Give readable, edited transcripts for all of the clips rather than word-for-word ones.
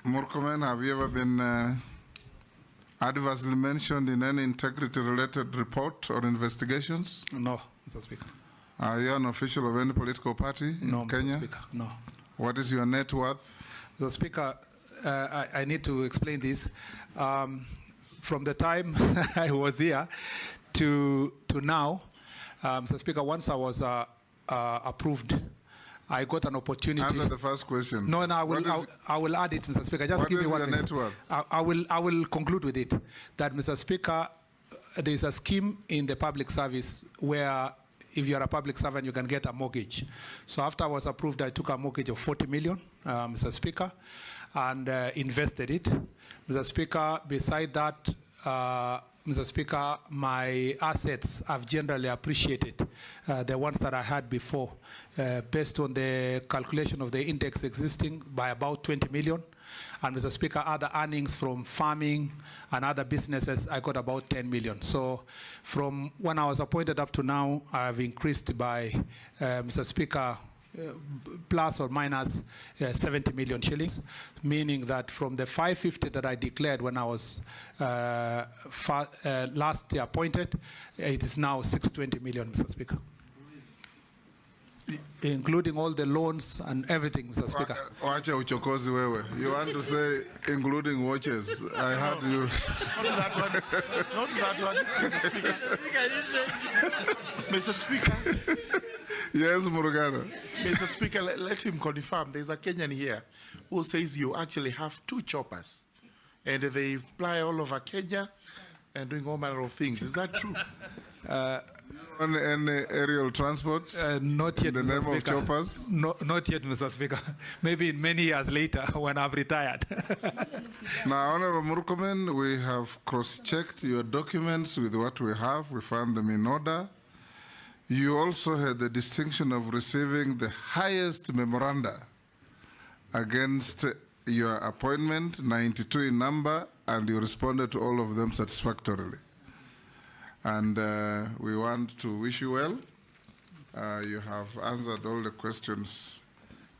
Murkomen, have you ever been adversely mentioned in any integrity-related report or investigations? No, Mr. Speaker. Are you an official of any political party in Kenya? Mr. Speaker, no. What is your net worth? Mr. Speaker, I need to explain this. From the time I was here to now, Mr. Speaker, once I was approved, I got an opportunity. Answer the first question. No, I will add it, Mr. Speaker. Just give me 1 minute. What is your net worth? I will conclude with it. That, Mr. Speaker, there is a scheme in the public service where if you are a public servant, you can get a mortgage. So after I was approved, I took a mortgage of 40 million, Mr. Speaker, and invested it. Mr. Speaker, beside that, Mr. Speaker, my assets have generally appreciated the ones that I had before, based on the calculation of the index existing by about 20 million. And Mr. Speaker, other earnings from farming and other businesses, I got about 10 million. So from when I was appointed up to now, I've increased by, Mr. Speaker, plus or minus 70 million shillings, meaning that from the 550 that I declared when I was last year appointed, it is now 620 million, Mr. Speaker. Including all the loans and everything, Mr. Speaker. Wacha uchokozi wewe. You want to say including watches? I heard you. Not that one. Not that one, Mr. Speaker. Mr. Speaker. Yes, Murugana. Mr. Speaker, let him confirm. There's a Kenyan here who says you actually have 2 choppers, and they fly all over Kenya and doing all manner of things. Is that true? On any aerial transport? Not yet, in the Mr. name Speaker. of choppers? No, not yet, Mr. Speaker. Maybe in many years later when I've retired. Now, Honorable Murkomen, we have cross-checked your documents with what we have. We found them in order. You also had the distinction of receiving the highest memoranda against your appointment, 92 in number, and you responded to all of them satisfactorily. And we want to wish you well. You have answered all the questions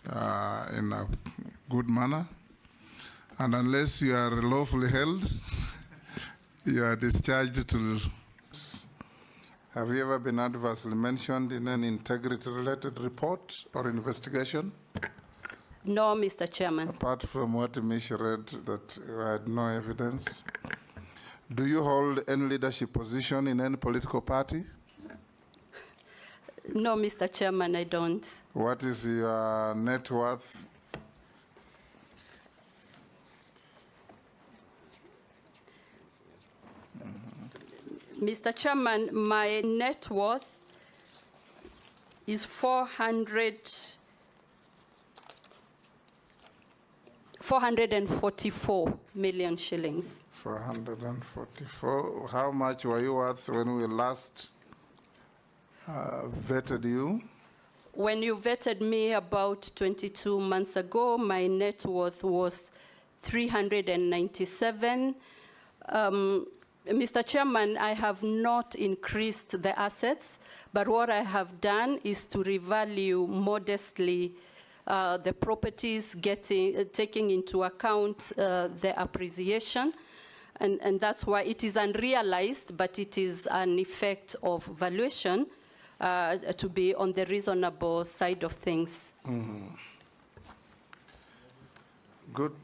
in a good manner. And unless you are lawfully held, you are discharged to. Have you ever been adversely mentioned in an integrity-related report or investigation? No, Mr. Chairman. Apart from what Mish read, that you had no evidence. Do you hold any leadership position in any political party? No, Mr. Chairman, I don't. What is your net worth? Mr. Chairman, my net worth is 444 million shillings. 444. How much were you worth when we last vetted you? When you vetted me about 22 months ago, my net worth was 397. Mr. Chairman, I have not increased the assets, but what I have done is to revalue modestly the properties, taking into account the appreciation. And that's why it is unrealized, but it is an effect of valuation to be on the reasonable side of things. Good.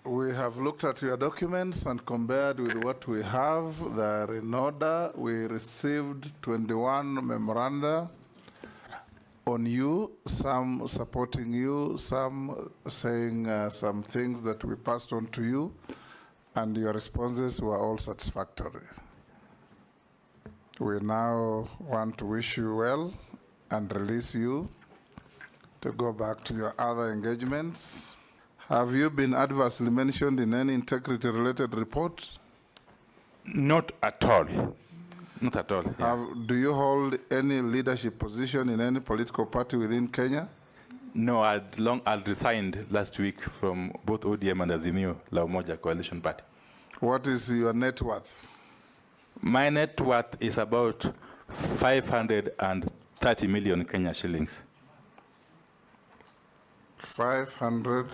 We have looked at your documents and compared with what we have. They are in order. We received 21 memoranda on you, some supporting you, some saying some things that we passed on to you, and your responses were all satisfactory. We now want to wish you well and release you to go back to your other engagements. Have you been adversely mentioned in any integrity-related report? Not at all. Not at all. Yeah. Do you hold any leadership position in any political party within Kenya? No, I'd resigned last week from both ODM and Azimio La Umoja Coalition Party. What is your net worth? My net worth is about 530 million Kenya shillings. 530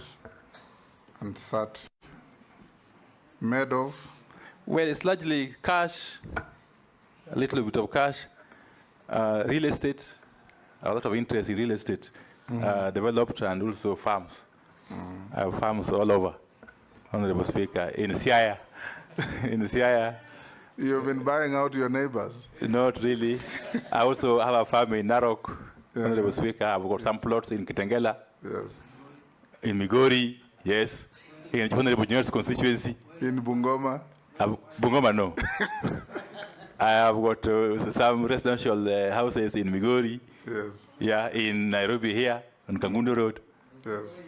Made of? Well, it's largely cash, a little bit of cash, real estate, a lot of interest in real estate, developed, and also farms. I have farms all over, Honorable Speaker, in Siaya. In Siaya. You've been buying out your neighbors? Not really. I also have a farm in Narok, Honorable Speaker. I've got some plots in Kitengela. Yes. In Migori, yes. In Honorable Junior's constituency. In Bungoma? Bungoma, no. I have got some residential houses in Migori. Yes. Yeah, in Nairobi here, on Kangundo Road. Yes.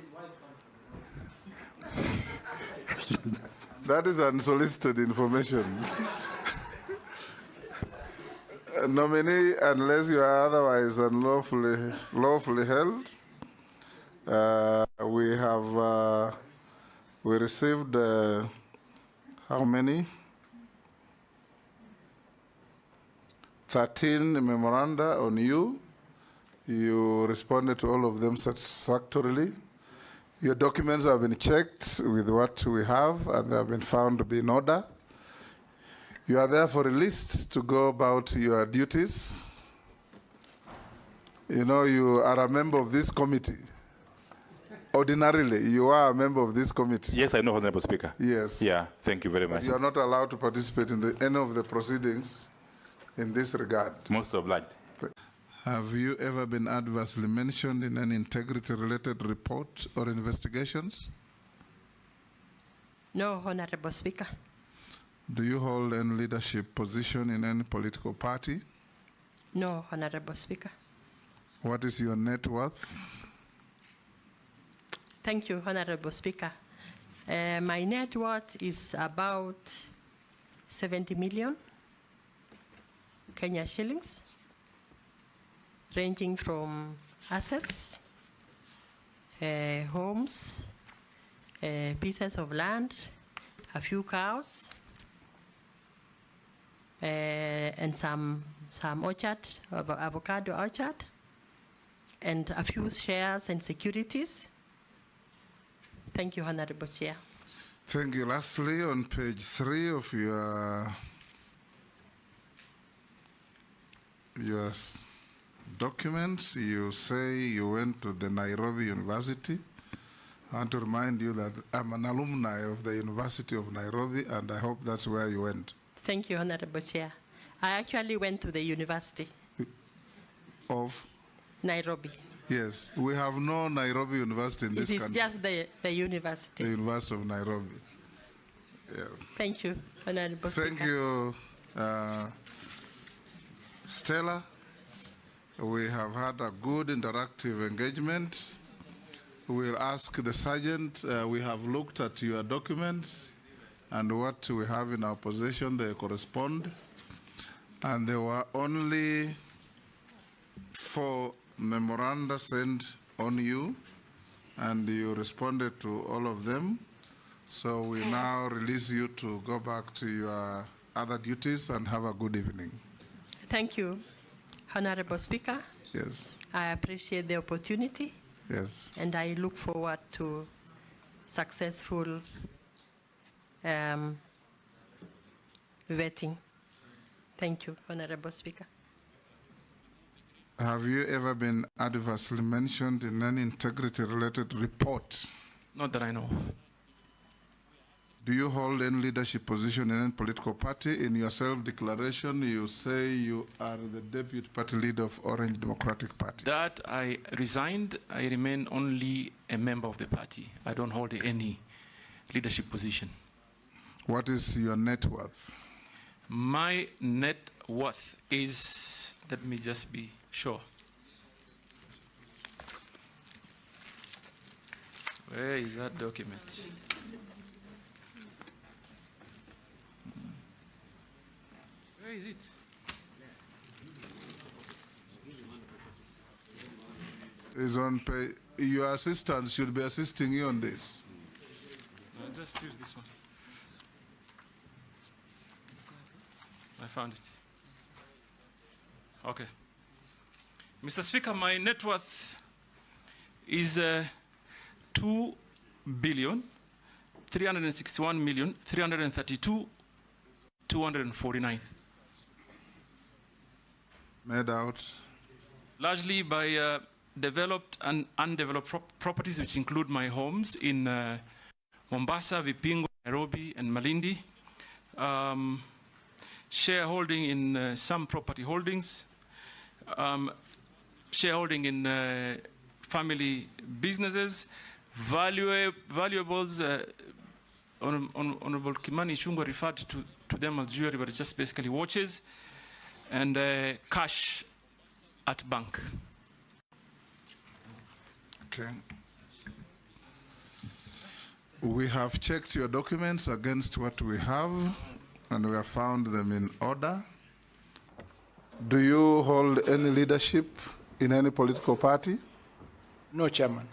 That is unsolicited information. Nominee, unless you are otherwise lawfully held, we received how many? 13 memoranda on you. You responded to all of them satisfactorily. Your documents have been checked with what we have, and they have been found to be in order. You are therefore released to go about your duties. You know, you are a member of this committee. Ordinarily, you are a member of this committee. Yes, I know, Honorable Speaker. Yes. Yeah, thank you very much. You are not allowed to participate in any of the proceedings in this regard. Most obliged. Have you ever been adversely mentioned in any integrity-related report or investigations? No, Honorable Speaker. Do you hold any leadership position in any political party? No, Honorable Speaker. What is your net worth? Thank you, Honorable Speaker. My net worth is about 70 million Kenya shillings, ranging from assets, homes, pieces of land, a few cows, and some orchard, avocado orchard, and a few shares and securities. Thank you, Honorable Chair. Thank you. Lastly, on page 3 of your documents, you say you went to the Nairobi University. I want to remind you that I'm an alumni of the University of Nairobi, and I hope that's where you went. Thank you, Honorable Chair. I actually went to the University Of? Nairobi. Yes. We have no Nairobi University in this It is country. just the university. The University of Nairobi. Yeah. Thank you, Honorable Thank Speaker. you, Stella. We have had a good interactive engagement. We'll ask the sergeant. We have looked at your documents, and what we have in our possession, they correspond. And there were only 4 memoranda sent on you, and you responded to all of them. So we now release you to go back to your other duties, and have a good evening. Thank you, Honorable Speaker. Yes, I appreciate the opportunity, yes. and I look forward to successful vetting. Thank you, Honorable Speaker. Have you ever been adversely mentioned in any integrity-related report? Not that I know of. Do you hold any leadership position in any political party? In your self-declaration, you say you are the deputy party leader of Orange Democratic Party. That I resigned, I remain only a member of the party. I don't hold any leadership position. What is your net worth? My net worth is, let me just be sure. Where is that document? Where is it? Is on pay. Your assistant should be assisting you on this. No, just use this one. I found it. Okay. Mr. Speaker, my net worth is 2 billion 361,332,249. Made out. Largely by developed and undeveloped properties, which include my homes in Mombasa, Vipingo, Nairobi, and Malindi. Shareholding in some property holdings. Shareholding in family businesses. Valuables, Honorable Kimani Chungwa referred to them as jewelry, but it's just basically watches. And cash at bank. Okay. We have checked your documents against what we have, and we have found them in order. Do you hold any leadership in any political party? No, Chairman.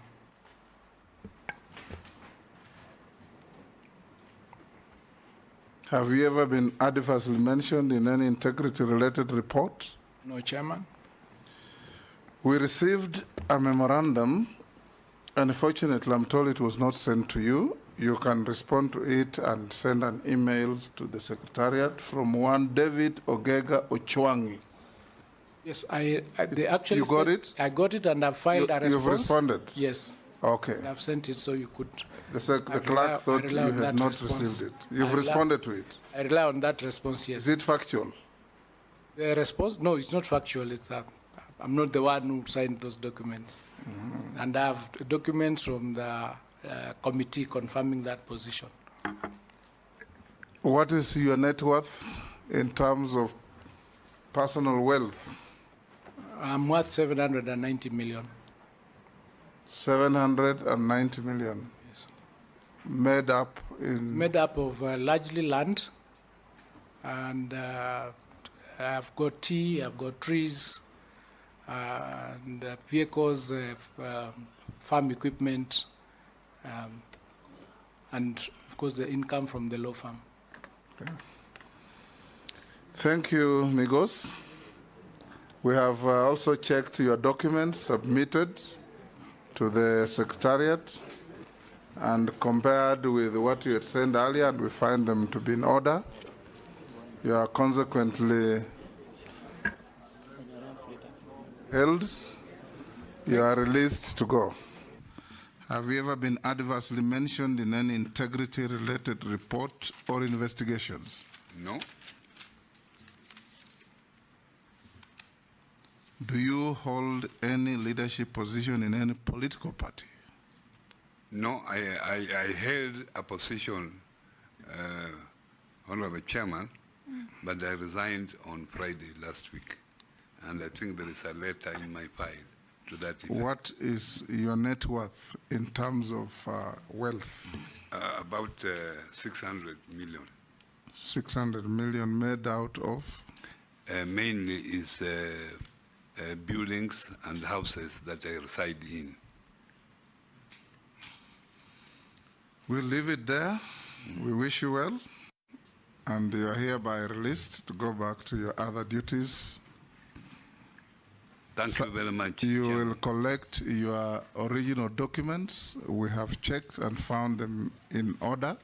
Have you ever been adversely mentioned in any integrity-related report? No, Chairman. We received a memorandum. Unfortunately, I'm told it was not sent to you. You can respond to it and send an email to the Secretariat from one David Ogega Ochwangi. Yes, they actually You got said- it? I got it and I filed a response. You've responded? Yes. Okay. I've sent it so you could. The I clerk thought rely you on had that not response. received it. You've I rely- responded to it. I rely on that response, yes. Is it factual? The response? No, it's not factual. It's I'm not the one who signed those documents. And I have documents from the committee confirming that position. What is your net worth in terms of personal wealth? I'm worth 790 million. 790 million. Yes. Made up It's in. made up of largely land, and I've got tea, I've got trees, and vehicles, farm equipment, and of course the income from the law firm. Thank you, Migos. We have also checked your documents submitted to the Secretariat and compared with what you had sent earlier, and we find them to be in order. You are consequently held. You are released to go. Have you ever been adversely mentioned in any integrity-related report or investigations? No. Do you hold any leadership position in any political party? No, I held a position, Honorable Chairman, but I resigned on Friday last week. And I think there is a letter in my file to that effect. What is your net worth in terms of wealth? About 600 million. 600 million made out of? Mainly is buildings and houses that I reside in. We'll leave it there. We wish you well. And you are hereby released to go back to your other duties. Thank you very much. You Chairman. will collect your original documents. We have checked and found them in order.